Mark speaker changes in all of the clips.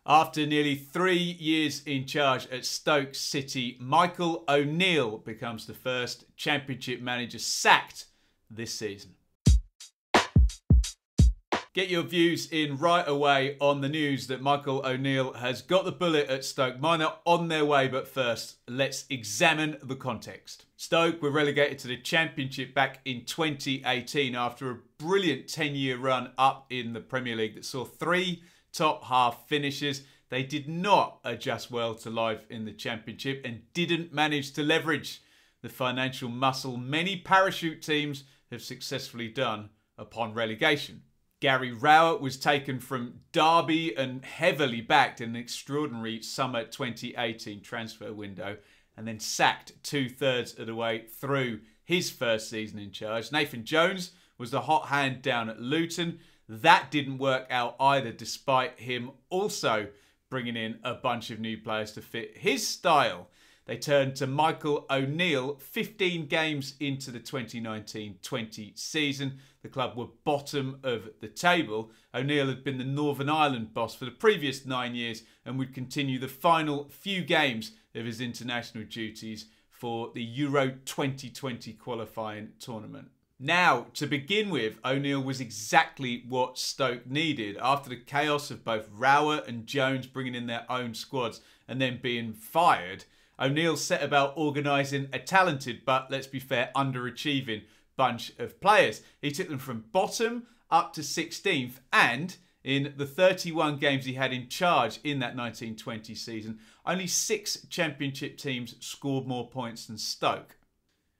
Speaker 1: After nearly 3 years in charge at Stoke City, Michael O'Neill becomes the first Championship manager sacked this season. Get your views in right away on the news that Michael O'Neill has got the bullet at Stoke. Mine are on their way, but first, let's examine the context. Stoke were relegated to the Championship back in 2018 after a brilliant 10-year run up in the Premier League that saw 3 top half finishes. They did not adjust well to life in the Championship and didn't manage to leverage the financial muscle many parachute teams have successfully done upon relegation. Gary Rowett was taken from Darby and heavily backed in an extraordinary summer 2018 transfer window and then sacked 2/3 of the way through his first season in charge. Nathan Jones was the hot hand down at Luton. That didn't work out either, despite him also bringing in a bunch of new players to fit his style. They turned to Michael O'Neill 15 games into the 2019-20 season. The club were bottom of the table. O'Neill had been the Northern Ireland boss for the previous 9 years and would continue the final few games of his international duties for the Euro 2020 qualifying tournament. Now, to begin with, O'Neill was exactly what Stoke needed. After the chaos of both Rowett and Jones bringing in their own squads and then being fired, O'Neill set about organising a talented but, let's be fair, underachieving bunch of players. He took them from bottom up to 16th, and in the 31 games he had in charge in that 1920 season, only 6 Championship teams scored more points than Stoke.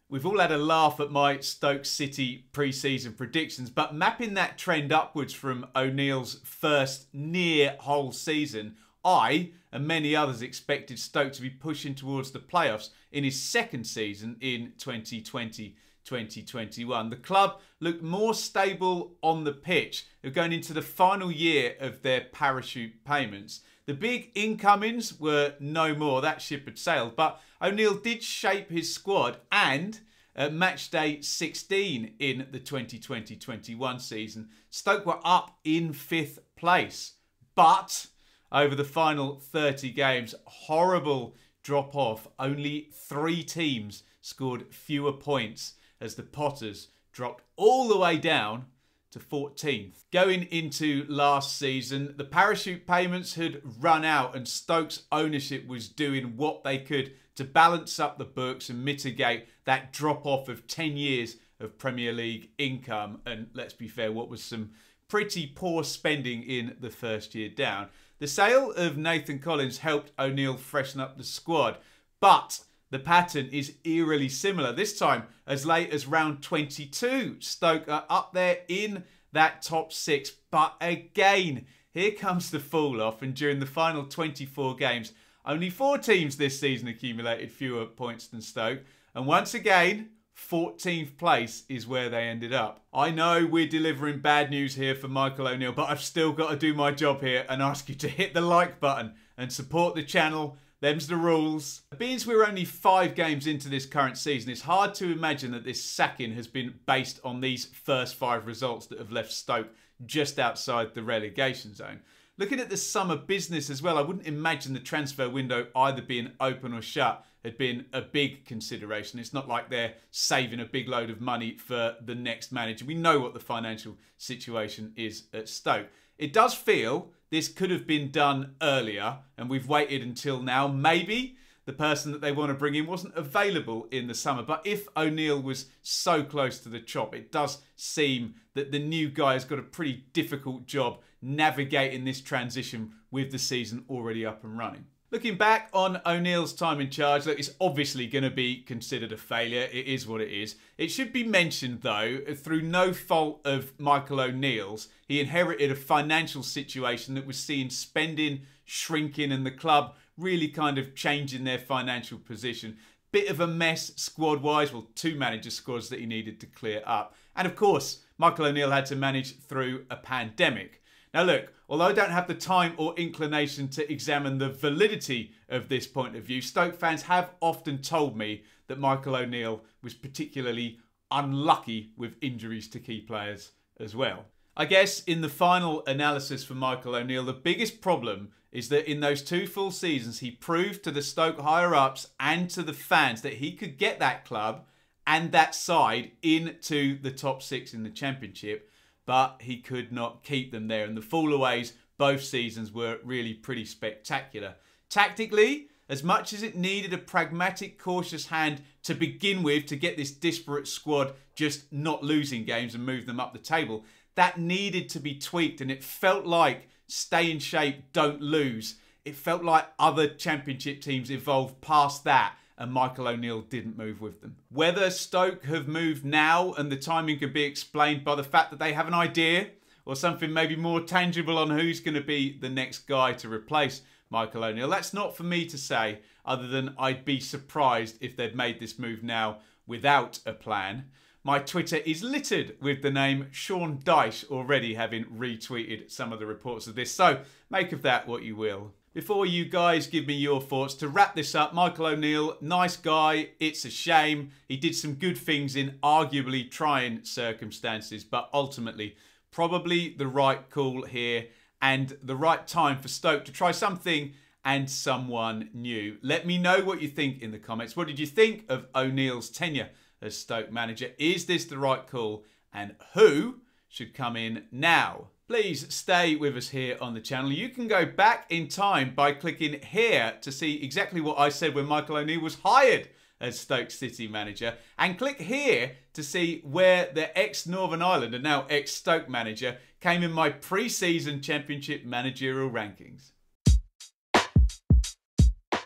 Speaker 1: We've all had a laugh at my Stoke City pre-season predictions, but mapping that trend upwards from O'Neill's first near whole season, I and many others expected Stoke to be pushing towards the playoffs in his second season in 2020-2021. The club looked more stable on the pitch. They're going into the final year of their parachute payments. The big incomings were no more. That ship had sailed. But O'Neill did shape his squad, and at match day 16 in the 2020-21 season, Stoke were up in 5th place. But over the final 30 games, horrible drop off. Only 3 teams scored fewer points as the Potters dropped all the way down to 14th. Going into last season, the parachute payments had run out and Stoke's ownership was doing what they could to balance up the books and mitigate that drop-off of 10 years of Premier League income. And let's be fair, what was some pretty poor spending in the first year down. The sale of Nathan Collins helped O'Neill freshen up the squad, but the pattern is eerily similar. This time, as late as round 22, Stoke are up there in that top 6. But again, here comes the fall off. And during the final 24 games, only 4 teams this season accumulated fewer points than Stoke. And once again, 14th place is where they ended up. I know we're delivering bad news here for Michael O'Neill, but I've still got to do my job here and ask you to hit the like button and support the channel. Them's the rules. Being we're only 5 games into this current season, it's hard to imagine that this sacking has been based on these first 5 results that have left Stoke just outside the relegation zone. Looking at the summer business as well, I wouldn't imagine the transfer window either being open or shut had been a big consideration. It's not like they're saving a big load of money for the next manager. We know what the financial situation is at Stoke. It does feel this could have been done earlier and we've waited until now. Maybe the person that they want to bring in wasn't available in the summer. But if O'Neill was so close to the chop, it does seem that the new guy has got a pretty difficult job navigating this transition with the season already up and running. Looking back on O'Neill's time in charge, look, it's obviously going to be considered a failure. It is what it is. It should be mentioned, though, through no fault of Michael O'Neill's, he inherited a financial situation that was seeing spending shrinking and the club really kind of changing their financial position. Bit of a mess squad-wise. Well, 2 manager squads that he needed to clear up. And of course, Michael O'Neill had to manage through a pandemic. Now look, although I don't have the time or inclination to examine the validity of this point of view, Stoke fans have often told me that Michael O'Neill was particularly unlucky with injuries to key players as well. I guess in the final analysis for Michael O'Neill, the biggest problem is that in those 2 full seasons, he proved to the Stoke higher-ups and to the fans that he could get that club and that side into the top 6 in the Championship, but he could not keep them there. And the fall-aways both seasons were really pretty spectacular. Tactically, as much as it needed a pragmatic, cautious hand to begin with to get this disparate squad just not losing games and move them up the table, that needed to be tweaked, and it felt like stay in shape, don't lose. It felt like other Championship teams evolved past that, and Michael O'Neill didn't move with them. Whether Stoke have moved now and the timing can be explained by the fact that they have an idea or something maybe more tangible on who's going to be the next guy to replace Michael O'Neill, that's not for me to say, other than I'd be surprised if they'd made this move now without a plan. My Twitter is littered with the name Sean Dyche already having retweeted some of the reports of this, so make of that what you will. Before you guys give me your thoughts, to wrap this up, Michael O'Neill, nice guy, it's a shame. He did some good things in arguably trying circumstances, but ultimately probably the right call here and the right time for Stoke to try something and someone new. Let me know what you think in the comments. What did you think of O'Neill's tenure as Stoke manager? Is this the right call? And who should come in now? Please stay with us here on the channel. You can go back in time by clicking here to see exactly what I said when Michael O'Neill was hired as Stoke City manager, and click here to see where the ex-Northern Ireland and now ex-Stoke manager came in my pre-season Championship managerial rankings.